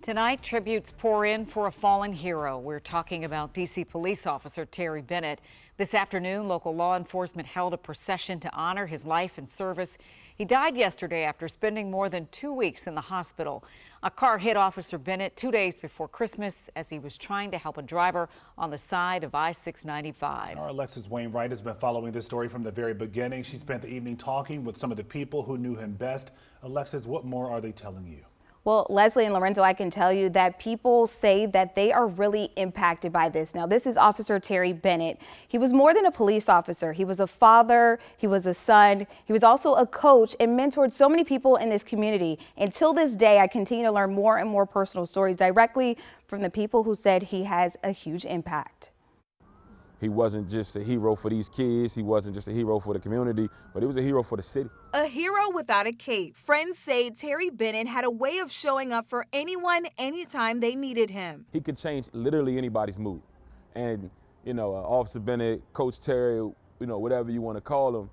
Tonight, tributes pour in for a fallen hero. We're talking about D.C. police officer Terry Bennett. This afternoon, local law enforcement held a procession to honor his life and service. He died yesterday after spending more than 2 weeks in the hospital. A car hit Officer Bennett 2 days before Christmas as he was trying to help a driver on the side of I-695. Our Alexis Wainwright has been following this story from the very beginning. She spent the evening talking with some of the people who knew him best. Alexis, what more are they telling you? Well, Leslie and Lorenzo, I can tell you that people say that they are really impacted by this. Now, this is Officer Terry Bennett. He was more than a police officer. He was a father, he was a son, he was also a coach and mentored so many people in this community. Until this day, I continue to learn more and more personal stories directly from the people who said he has a huge impact. He wasn't just a hero for these kids, he wasn't just a hero for the community, but he was a hero for the city. A hero without a cape. Friends say Terry Bennett had a way of showing up for anyone, anytime they needed him. He could change literally anybody's mood. And, Officer Bennett, Coach Terry, whatever you want to call him,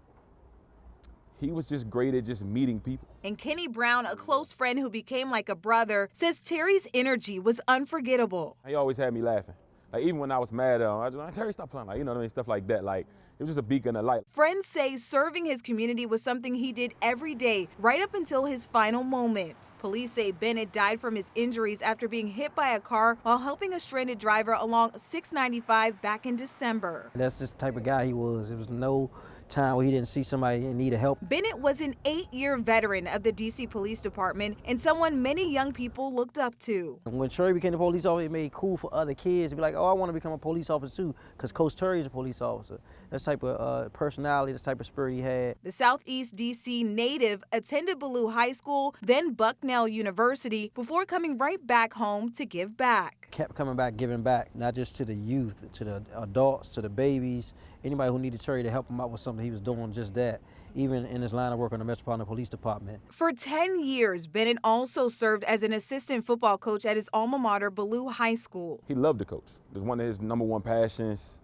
he was just great at just meeting people. And Kenny Brown, a close friend who became like a brother, says Terry's energy was unforgettable. He always had me laughing. Like, even when I was mad at him, I was like, Terry, stop playing. Like, what I mean? Stuff like that. Like, it was just a beacon of light. Friends say serving his community was something he did every day, right up until his final moments. Police say Bennett died from his injuries after being hit by a car while helping a stranded driver along 695 back in December. That's just the type of guy he was. There was no time where he didn't see somebody in need of help. Bennett was an 8-year veteran of the D.C. Police Department and someone many young people looked up to. When Terry became a police officer, it made it cool for other kids to be like, oh, I want to become a police officer too, because Coach Terry is a police officer. That's the type of personality, this type of spirit he had. The Southeast D.C. native attended Ballou High School, then Bucknell University, before coming right back home to give back. Kept coming back, giving back, not just to the youth, to the adults, to the babies, anybody who needed Terry to help him out with something, he was doing just that, even in his line of work on the Metropolitan Police Department. For 10 years, Bennett also served as an assistant football coach at his alma mater, Ballou High School. He loved to coach. It was one of his #1 passions.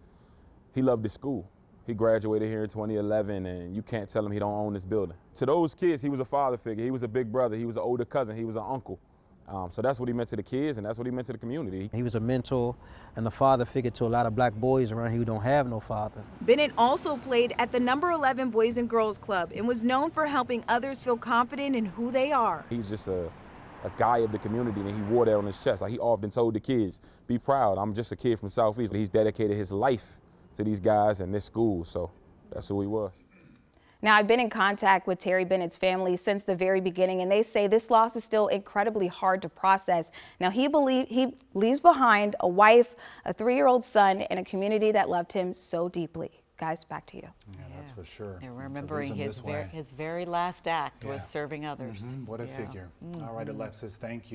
He loved his school. He graduated here in 2011, and you can't tell him he don't own this building. To those kids, he was a father figure. He was a big brother. He was an older cousin. He was an uncle. So that's what he meant to the kids, and that's what he meant to the community. He was a mentor and a father figure to a lot of black boys around here who don't have no father. Bennett also played at the No. 11 Boys and Girls Club and was known for helping others feel confident in who they are. He's just a guy of the community, and he wore that on his chest. Like, he often told the kids, be proud, I'm just a kid from Southeast. He's dedicated his life to these guys and this school, so that's who he was. Now, I've been in contact with Terry Bennett's family since the very beginning, and they say this loss is still incredibly hard to process. Now, he leaves behind a wife, a 3-year-old son, and a community that loved him so deeply. Guys, back to you. Yeah, that's for sure. And remembering his very last act was serving others. What a figure. All right, Alexis, thank you.